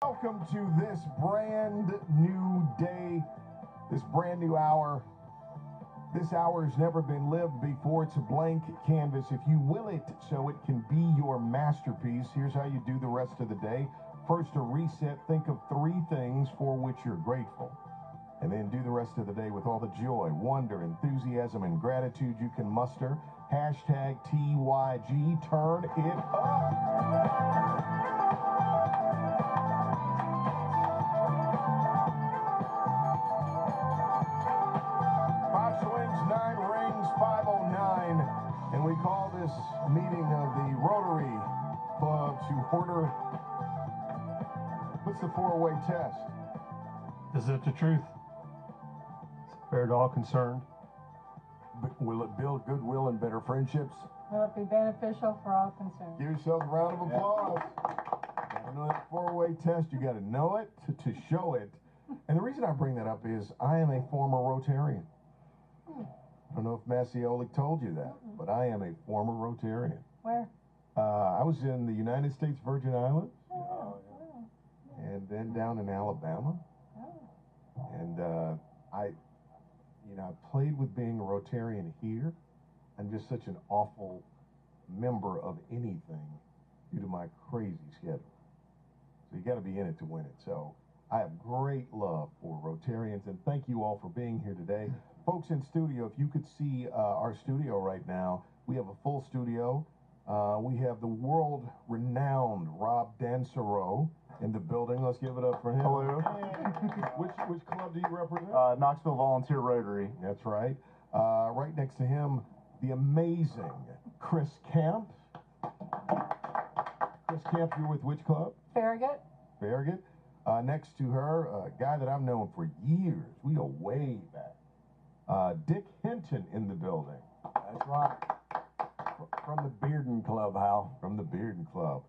Welcome to this brand new day, this brand new hour. This hour has never been lived before. It's a blank canvas. If you will it so it can be your masterpiece, here's how you do the rest of the day. First, a reset. Think of 3 things for which you're grateful. And then do the rest of the day with all the joy, wonder, enthusiasm, and gratitude you can muster. Hashtag TYG. Turn it up. And we call this meeting of the Rotary Clubs of Order. What's the 4-way test? Is it the truth? It's fair to all concerned. Will it build goodwill and better friendships? Will it be beneficial for all concerned? Give yourselves a round of applause. I know that 4-way test, you got to know it to show it. And the reason I bring that up is I am a former Rotarian. I don't know if Massiolik told you that, but I am a former Rotarian. Where? I was in the United States Virgin Islands, and then down in Alabama. And I played with being a Rotarian here. I'm just such an awful member of anything due to my crazy schedule. So you got to be in it to win it. So I have great love for Rotarians, and thank you all for being here today. Folks in studio, if you could see our studio right now, we have a full studio. We have the world-renowned Rob Dansereau in the building. Let's give it up for him. Hello. Which club do you represent? Knoxville Volunteer Rotary. That's right. Right next to him, the amazing Chris Camp. Chris Camp, you're with which club? Farragut. Farragut. Next to her, a guy that I've known for years. We go way back. Dick Hinton in the building. That's right. From the Bearden Club, Hal. From the Bearden Club.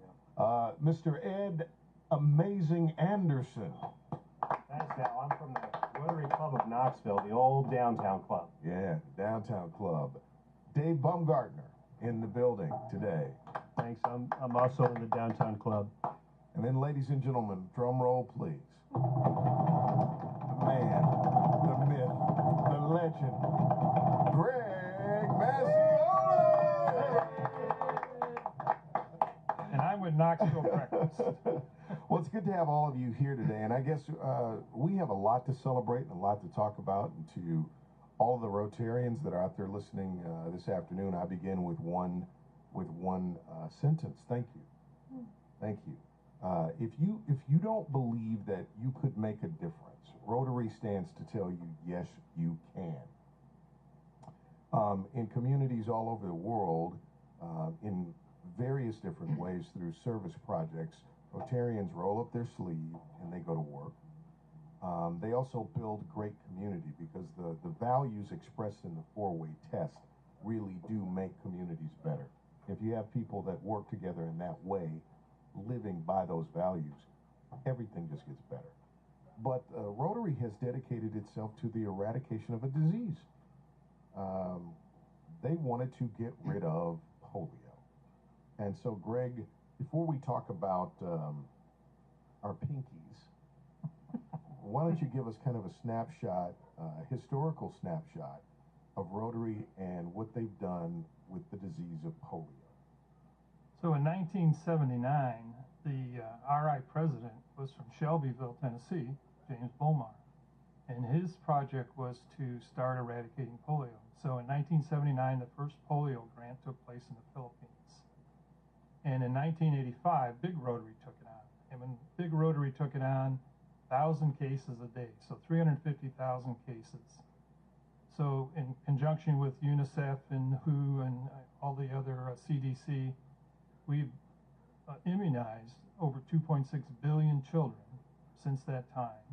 Mr. Ed Amazing Anderson. Thanks, Hal. I'm from the Rotary Club of Knoxville, the old downtown club. Yeah, downtown club. Dave Baumgartner in the building today. Thanks. I'm also in the downtown club. And then, ladies and gentlemen, drum roll, please. The man, the myth, the legend, Greg Massiolik! And I'm with Knoxville Breakfast. Well, it's good to have all of you here today, and I guess we have a lot to celebrate and a lot to talk about. And to all the Rotarians that are out there listening this afternoon, I begin with one sentence. Thank you. Thank you. If you don't believe that you could make a difference, Rotary stands to tell you, yes, you can. In communities all over the world, in various different ways through service projects, Rotarians roll up their sleeve and they go to work. They also build great community because the values expressed in the 4-way test really do make communities better. If you have people that work together in that way, living by those values, everything just gets better. But Rotary has dedicated itself to the eradication of a disease. They wanted to get rid of polio. And so, Greg, before we talk about our pinkies, why don't you give us kind of a snapshot, historical snapshot of Rotary and what they've done with the disease of polio? So in 1979, the RI president was from Shelbyville, Tennessee, James Beaumont. And his project was to start eradicating polio. So in 1979, the first polio grant took place in the Philippines. And in 1985, Big Rotary took it on. And when Big Rotary took it on, 1,000 cases a day, so 350,000 cases. So in conjunction with UNICEF and WHO and all the other CDC, we've immunized over 2.6 billion children since that time.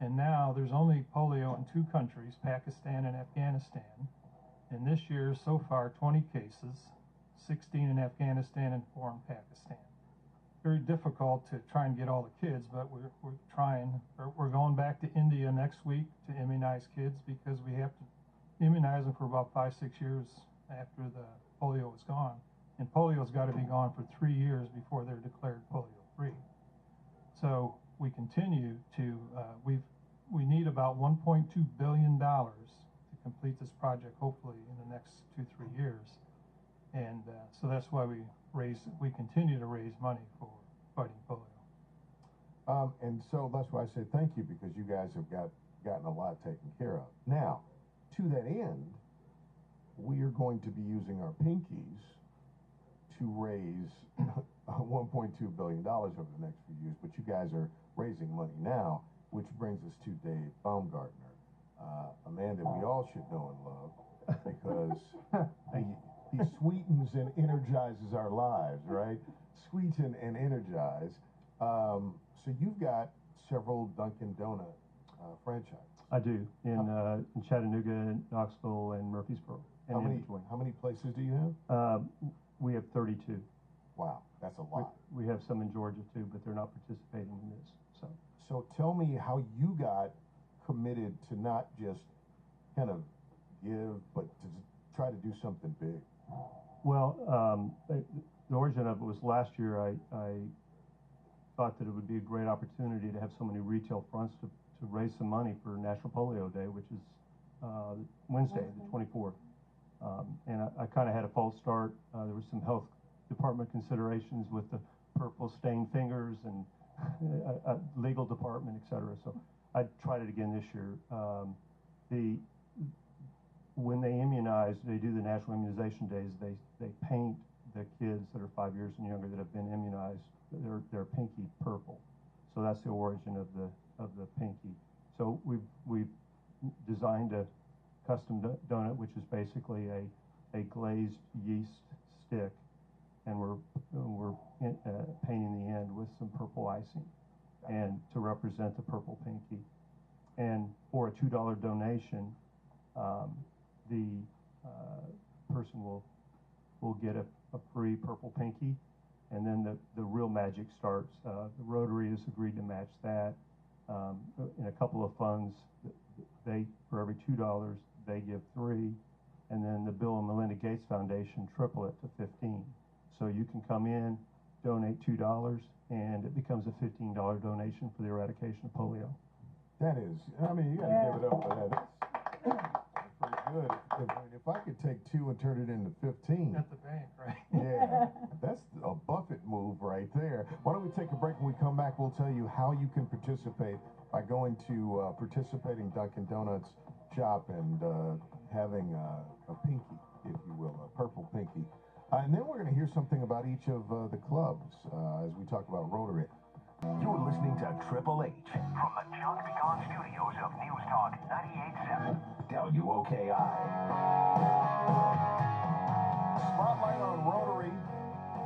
And now there's only polio in 2 countries, Pakistan and Afghanistan. And this year, so far, 20 cases, 16 in Afghanistan and 4 in Pakistan. Very difficult to try and get all the kids, but we're trying. We're going back to India next week to immunize kids because we have to immunize them for about 5-6 years after the polio is gone. And polio's got to be gone for 3 years before they're declared polio free. So we continue to, we need about $1.2 billion to complete this project, hopefully in the next 2-3 years. And so that's why we continue to raise money for fighting polio. And so that's why I say thank you, because you guys have gotten a lot taken care of. Now, to that end, we are going to be using our pinkies to raise $1.2 billion over the next few years, but you guys are raising money now, which brings us to Dave Baumgartner, a man that we all should know and love, because he sweetens and energizes our lives, right? Sweeten and energize. So you've got several Dunkin' Donut franchises. I do, in Chattanooga, Knoxville, and Murfreesboro. And how many places do you have? We have 32. Wow, that's a lot. We have some in Georgia too, but they're not participating in this. So tell me how you got committed to not just kind of give, but to try to do something big. Well, the origin of it was last year. I thought that it would be a great opportunity to have so many retail fronts to raise some money for National Polio Day, which is Wednesday, the 24th. And I kind of had a false start. There was some health department considerations with the purple stained fingers and legal department, etc. So I tried it again this year. When they immunize, they do the National Immunization Days. They paint the kids that are 5 years and younger that have been immunized their pinky purple. So that's the origin of the pinky. So we've designed a custom donut, which is basically a glazed yeast stick, and we're painting the end with some purple icing, and to represent the purple pinky. And for a $2 donation, the person will get a free purple pinky, and then the real magic starts. The Rotary has agreed to match that. In a couple of funds, for every $2, they give 3, and then the Bill and Melinda Gates Foundation triple it to 15. So you can come in, donate $2, and it becomes a $15 donation for the eradication of polio. That is, I mean, you got to give it up for that. That's pretty good. If I could take 2 and turn it into 15. At the bank, right? Yeah, that's a Buffett move right there. Why don't we take a break? When we come back, we'll tell you how you can participate by going to participating Dunkin' Donuts shop and having a pinky, if you will, a purple pinky. And then we're going to hear something about each of the clubs as we talk about Rotary. You're listening to Triple H from the Chuck Pecan studios of News Talk 98.7 WOKI. Spotlight on Rotary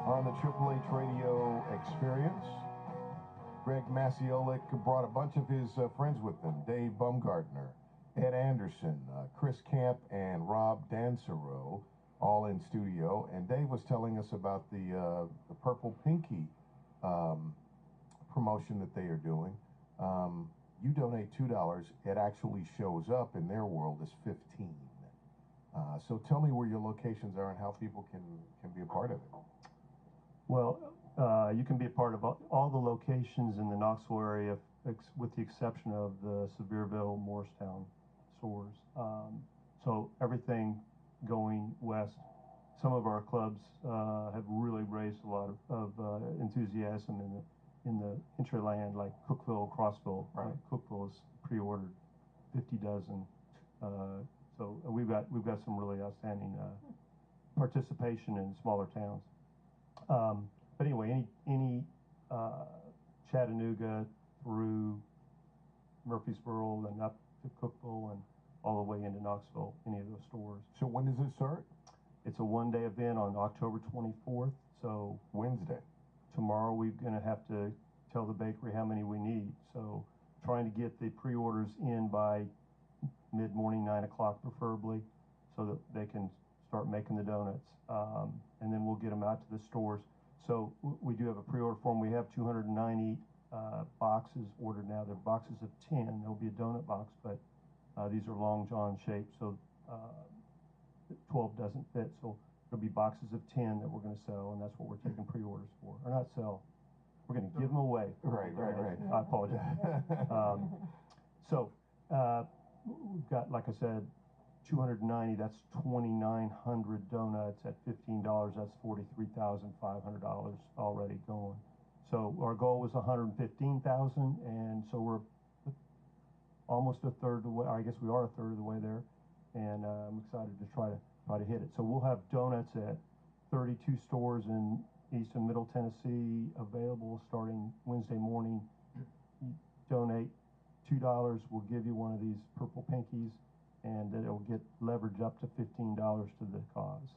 on the Triple H radio experience. Greg Maciolik brought a bunch of his friends with him. Dave Baumgartner, Ed Anderson, Chris Camp, and Rob Dansereau, all in studio. And Dave was telling us about the Purple Pinky promotion that they are doing. You donate $2, it actually shows up in their world as 15. So tell me where your locations are and how people can be a part of it. Well, you can be a part of all the locations in the Knoxville area, with the exception of the Sevierville, Morristown stores. So everything going west. Some of our clubs have really raised a lot of enthusiasm in the intraland, like Cookeville, Crossville. Right. Cookeville is pre-ordered 50 dozen. So we've got some really outstanding participation in smaller towns. But anyway, any Chattanooga through Murfreesboro and up to Cookeville and all the way into Knoxville, any of those stores. So when does it start? It's a one-day event on October 24th. So Wednesday. Tomorrow we're going to have to tell the bakery how many we need. So trying to get the pre-orders in by mid-morning, 9 o'clock preferably, so that they can start making the donuts. And then we'll get them out to the stores. So we do have a pre-order form. We have 290 boxes ordered now. They're boxes of 10. There'll be a donut box, but these are long john shaped, so 12 doesn't fit. So there'll be boxes of 10 that we're going to sell, and that's what we're taking pre-orders for. Or not sell, We're going to give them away. Right. I apologize. So we've got, like I said, 290. That's 2,900 donuts at $15. That's $43,500 already going. So our goal was 115,000, and so we're almost a third of the way. I guess we are a third of the way there, and I'm excited to try to hit it. So we'll have donuts at 32 stores in East and Middle Tennessee available starting Wednesday morning. You donate $2, we'll give you one of these purple pinkies, and it will get leverage up to $15 to the cause.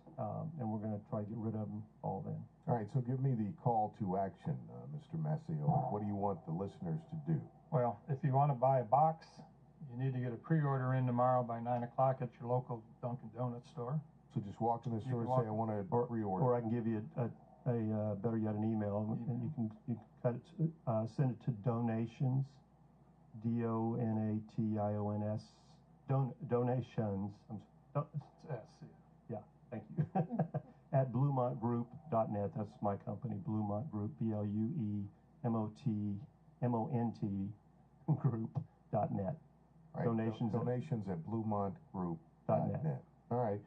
And we're going to try to get rid of them all then. All right, so give me the call to action, Mr. Massio. What do you want the listeners to do? Well, if you want to buy a box, you need to get a pre-order in tomorrow by 9 o'clock at your local Dunkin' Donuts store. So just walk in the store and say, I want to pre-order. Or I can give you a better yet, an email, and you can cut it, send it to donations, DONATIONS, donations. It's S, Yeah, thank you. At BluemontGroup.net. That's my company, Bluemont Group, BLUEMONT Group.net. Right. Donations at BluemontGroup.net. All right.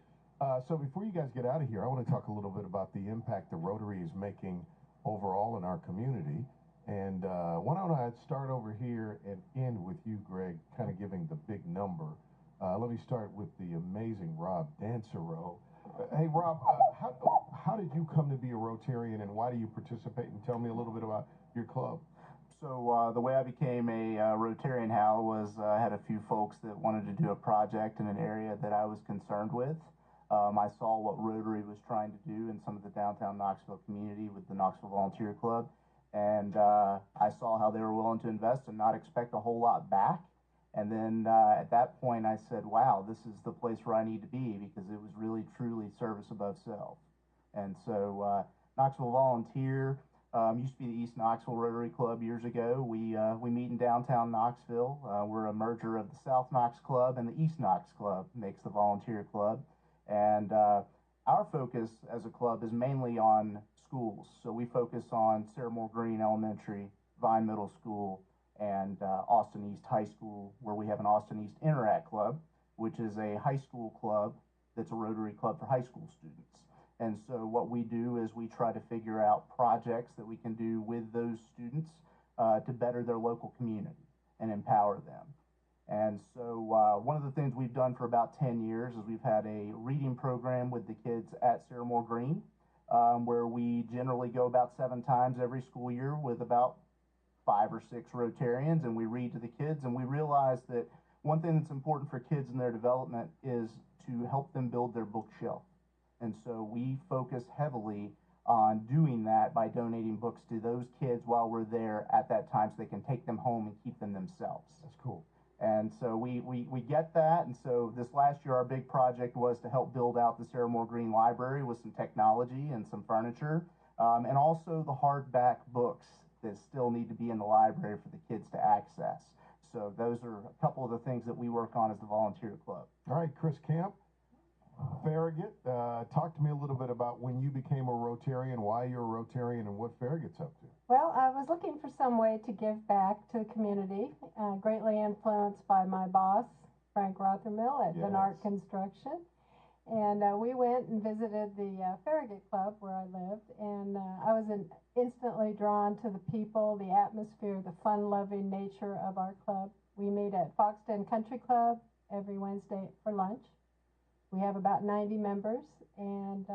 So before you guys get out of here, I want to talk a little bit about the impact the Rotary is making overall in our community. And why don't I start over here and end with you, Greg, kind of giving the big number. Let me start with the amazing Rob Dansereau. Hey, Rob, how did you come to be a Rotarian, and why do you participate? And tell me a little bit about your club. So the way I became a Rotarian, Hal, was I had a few folks that wanted to do a project in an area that I was concerned with. I saw what Rotary was trying to do in some of the downtown Knoxville community with the Knoxville Volunteer Club, and I saw how they were willing to invest and not expect a whole lot back. And then at that point I said, wow, this is the place where I need to be, because it was really truly service above self. And so Knoxville Volunteer used to be the East Knoxville Rotary Club years ago. We meet in downtown Knoxville. We're a merger of the South Knox Club and the East Knox Club, makes the Volunteer Club. And our focus as a club is mainly on schools. So we focus on Sarah Moore Green Elementary, Vine Middle School, and Austin East High School, where we have an Austin East Interact Club, which is a high school club that's a Rotary Club for high school students. And so what we do is we try to figure out projects that we can do with those students to better their local community and empower them. And so one of the things we've done for about 10 years is we've had a reading program with the kids at Sarah Moore Green, where we generally go about 7 times every school year with about 5 or 6 Rotarians, and we read to the kids. And we realize that one thing that's important for kids in their development is to help them build their bookshelf. And so we focus heavily on doing that by donating books to those kids while we're there at that time, so they can take them home and keep them themselves. That's cool. And so we get that. And so this last year, our big project was to help build out the Sarah Moore Green Library with some technology and some furniture, and also the hardback books that still need to be in the library for the kids to access. So those are a couple of the things that we work on as the volunteer club. All right, Chris Camp, Farragut, talk to me a little bit about when you became a Rotarian, why you're a Rotarian, and what Farragut's up to. Well, I was looking for some way to give back to the community, greatly influenced by my boss, Frank Rothermill at Denart Construction. And we went and visited the Farragut Club where I lived, and I was instantly drawn to the people, the atmosphere, the fun-loving nature of our club. We meet at Foxton Country Club every Wednesday for lunch. We have about 90 members, and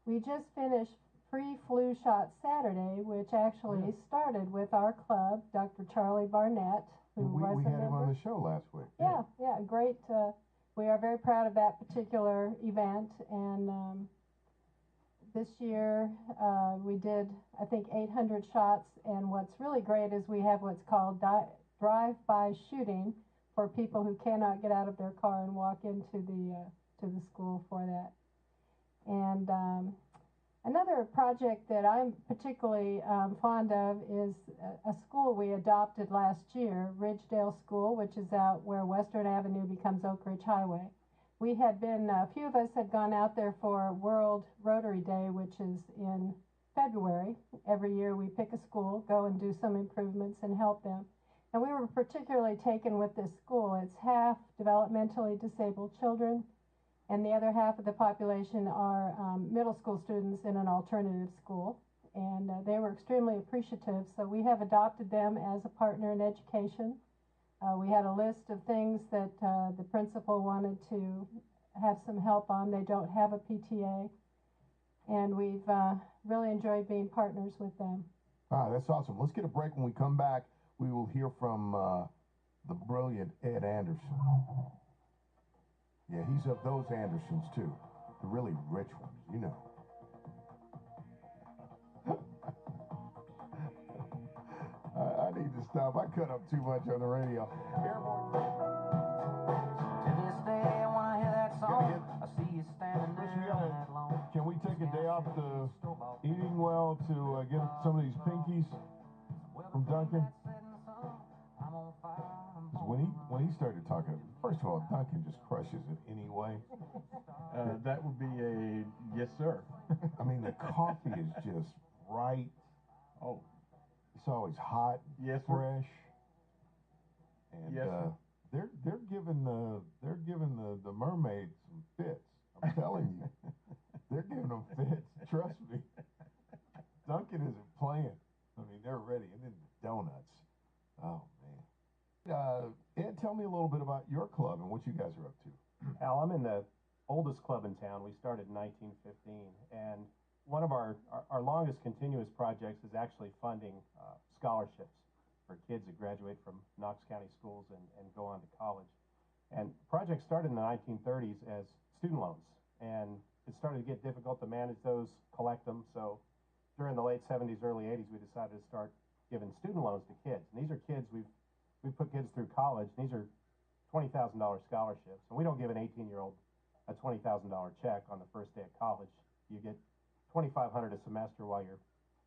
we just finished Free Flu Shot Saturday, which actually started with our club, Dr. Charlie Barnett, who was we a had him on the show last week. Yeah, great. We are very proud of that particular event, and this year we did, I think, 800 shots, and what's really great is we have what's called drive-by shooting for people who cannot get out of their car and walk into the school for that. And another project that I'm particularly fond of is a school we adopted last year, Ridgedale School, which is out where Western Avenue becomes Oak Ridge Highway. We had been, a few of us had gone out there for World Rotary Day, which is in February. Every year we pick a school, go and do some improvements and help them. And we were particularly taken with this school. It's half developmentally disabled children, and the other half of the population are middle school students in an alternative school. And they were extremely appreciative, so we have adopted them as a partner in education. We had a list of things that the principal wanted to have some help on. They don't have a PTA, and we've really enjoyed being partners with them. Ah, that's awesome. Let's get a break. When we come back, we will hear from the brilliant Ed Anderson. Yeah, he's of those Andersons, too. The really rich ones, you know. I need to stop. I cut up too much on the radio. Airborne. To this day, when I hear that song, I see you standing there on that lawn. Can we take a day off the eating well to get some of these pinkies from Duncan? When he started talking, first of all, Duncan just crushes it anyway. That would be a yes, sir. I mean, the coffee is just right. Oh, It's always hot, yes, fresh, and yes, they're giving the mermaids some fits. I'm telling you, they're giving them fits. Trust me. Duncan isn't playing. I mean, they're ready, and then the donuts. Oh man. Ed, tell me a little bit about your club and what you guys are up to. Al, I'm in the oldest club in town. We started in 1915, and one of our longest continuous projects is actually funding scholarships for kids that graduate from Knox County schools and go on to college. And the project started in the 1930s as student loans, and it started to get difficult to manage those, collect them. So during the late 70s, early 80s, we decided to start giving student loans to kids. And these are kids, we've put kids through college. These are $20,000 scholarships. And we don't give an 18-year-old a $20,000 check on the first day of college. You get $2,500 a semester while you're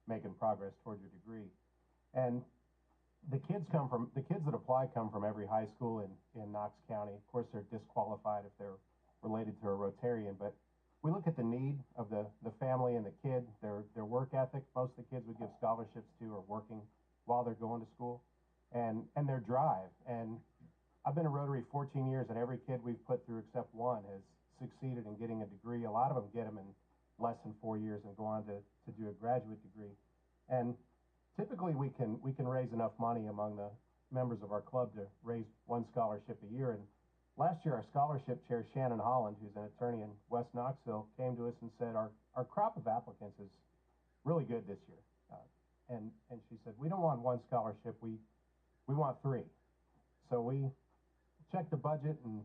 making progress towards your degree. And the kids that apply come from every high school in Knox County. Of course, they're disqualified if they're related to a Rotarian, but we look at the need of the family and the kid, their work ethic. Most of the kids we give scholarships to are working while they're going to school, and their drive. And I've been a Rotary 14 years, and every kid we've put through except one has succeeded in getting a degree. A lot of them get them in less than 4 years and go on to do a graduate degree. And typically we can raise enough money among the members of our club to raise one scholarship a year. And last year, our scholarship chair, Shannon Holland, who's an attorney in West Knoxville, came to us and said, our crop of applicants is really good this year. And she said, we don't want one scholarship, we want three. So we checked the budget and,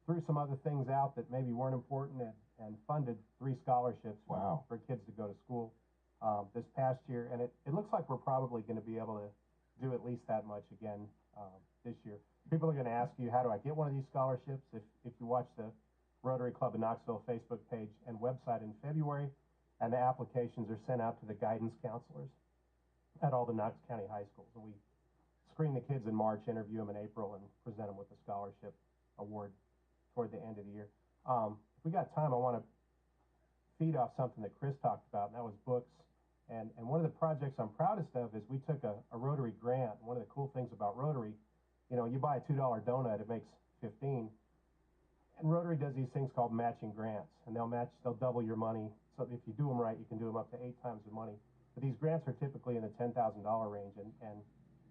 threw some other things out that maybe weren't important and funded 3 scholarships Wow. for kids to go to school this past year. And it looks like we're probably going to be able to do at least that much again this year. People are going to ask you, how do I get one of these scholarships? If you watch the Rotary Club of Knoxville Facebook page and website in February, and the applications are sent out to the guidance counselors at all the Knox County high schools. And we screen the kids in March, interview them in April, and present them with a scholarship award toward the end of the year. If we got time, I want to feed off something that Chris talked about, and that was books. And one of the projects I'm proudest of is we took a Rotary Grant. One of the cool things about Rotary, you buy a $2 donut, it makes 15. And Rotary does these things called matching grants, and they'll double your money. So if you do them right, you can do them up to 8 times the money. But these grants are typically in the $10,000 range. And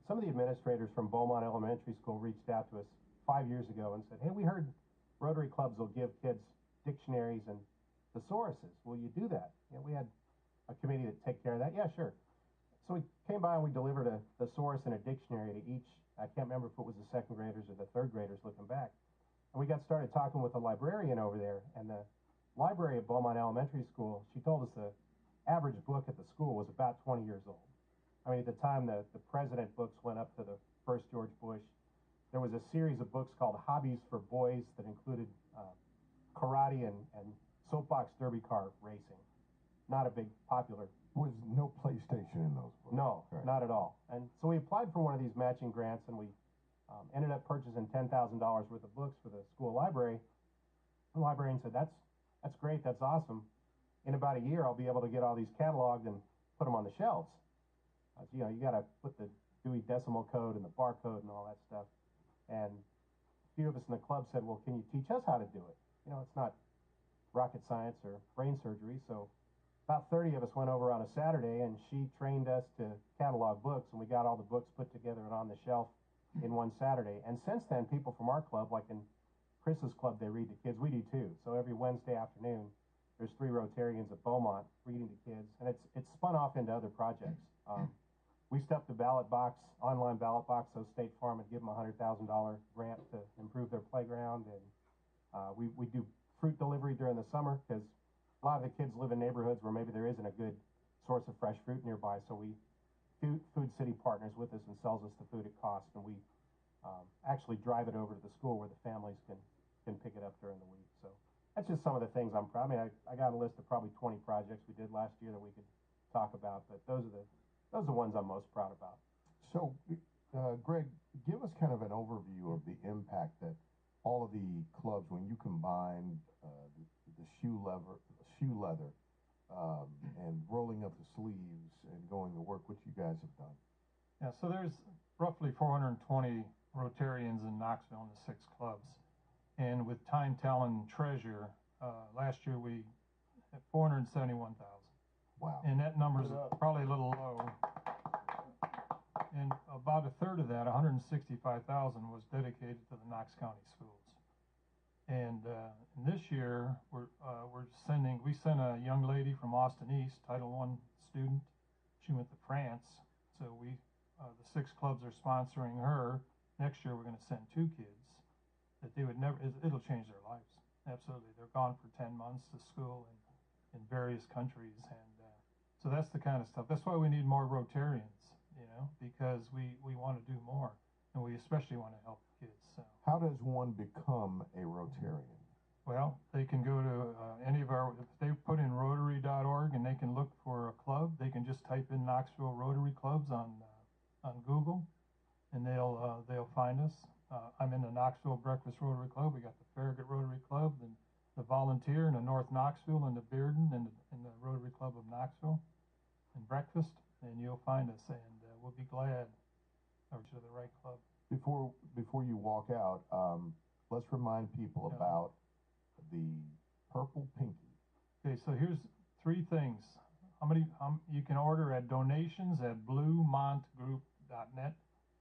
some of the administrators from Beaumont Elementary School reached out to us 5 years ago and said, hey, we heard Rotary clubs will give kids dictionaries and thesauruses. Will you do that? We had a committee that take care of that. Yeah, sure. So we came by and we delivered a thesaurus and a dictionary to each. I can't remember if it was the second graders or the third graders looking back. And we got started talking with the librarian over there. And the library at Beaumont Elementary School, she told us the average book at the school was about 20 years old. I mean, at the time the president books went up to the first George Bush, there was a series of books called Hobbies for Boys that included karate and soapbox derby car racing. Not a big popular. Was no PlayStation in those books? No, right. Not at all. And so we applied for one of these matching grants, and we ended up purchasing $10,000 worth of books for the school library. The librarian said, that's great, that's awesome. in about a year, I'll be able to get all these cataloged and put them on the shelves. You know, you got to put the Dewey Decimal Code and the barcode and all that stuff. And a few of us in the club said, well, can you teach us how to do it? You know, it's not rocket science or brain surgery. So about 30 of us went over on a Saturday, and she trained us to catalog books, and we got all the books put together and on the shelf in one Saturday. And since then, people from our club, like in Chris's club, they read to kids. We do too. So every Wednesday afternoon, there's 3 Rotarians at Beaumont reading to kids, and it's spun off into other projects. We stuffed the ballot box, online ballot box, so State Farm would give them a $100,000 grant to improve their playground, and we do fruit delivery during the summer because a lot of the kids live in neighborhoods where maybe there isn't a good source of fresh fruit nearby. So Food City partners with us and sells us the food at cost, and we actually drive it over to the school where the families can pick it up during the week. So that's just some of the things I'm proud. I mean, I got a list of probably 20 projects we did last year that we could talk about, but those are the ones I'm most proud about. So, Greg, give us kind of an overview of the impact that all of the clubs, when you combine the shoe leather, and rolling up the sleeves and going to work, which you guys have done. Yeah, so there's roughly 420 Rotarians in Knoxville in the 6 clubs. And with time, talent, and treasure, last year we had 471,000. Wow. And that number's probably a little low. And about a third of that, 165,000, was dedicated to the Knox County schools. And this year, we sent a young lady from Austin East, Title I student. She went to France. So the 6 clubs are sponsoring her. Next year, we're going to send 2 kids that they would never, it'll change their lives. Absolutely. They're gone for 10 months to school in various countries. And so that's the kind of stuff. That's why we need more Rotarians, you know, because we want to do more. And we especially want to help kids. So. How does one become a Rotarian? Well, they can go to any of our, if they put in Rotary.org and they can look for a club, they can just type in Knoxville Rotary Clubs on Google, and they'll find us. I'm in the Knoxville Breakfast Rotary Club. We got the Farragut Rotary Club, and the Volunteer in the North Knoxville, and the Bearden, and the Rotary Club of Knoxville, and Breakfast, and you'll find us, and we'll be glad to the right club. Before you walk out, let's remind people about the Purple Pinky. Okay, so here's 3 things. You can order at donations at blumontgroup.net,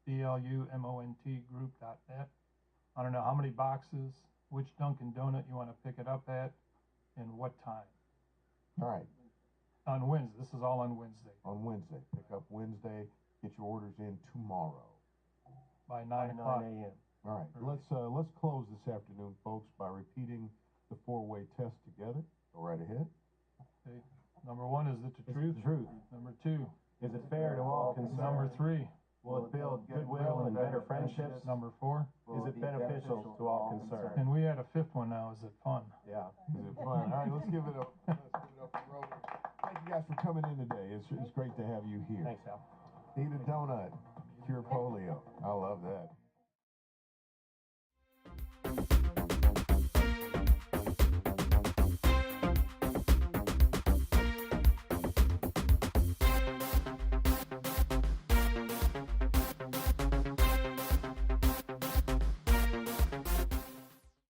BLUMONT group.net. I don't know how many boxes, which Dunkin' Donut you want to pick it up at, and what time. All right. On Wednesday. This is all on Wednesday. On Wednesday. Pick up Wednesday. Get your orders in tomorrow. By 9 o'clock. 9 a.m. All right. Let's close this afternoon, folks, by repeating the 4-way test together. Go right ahead. Okay. Number 1, is it the truth? Truth. Number 2, Is it fair to all concerned? Number 3, Will it build goodwill and better friendships? Number 4, Is it beneficial to all concerned? and we had a 5th one now. Is it fun? Yeah. Is it fun? All right, let's give it up. Let's give it up for Rotary. Thank you guys for coming in today. It's great to have you here. Thanks, Al. Eat a donut, cure polio. I love that.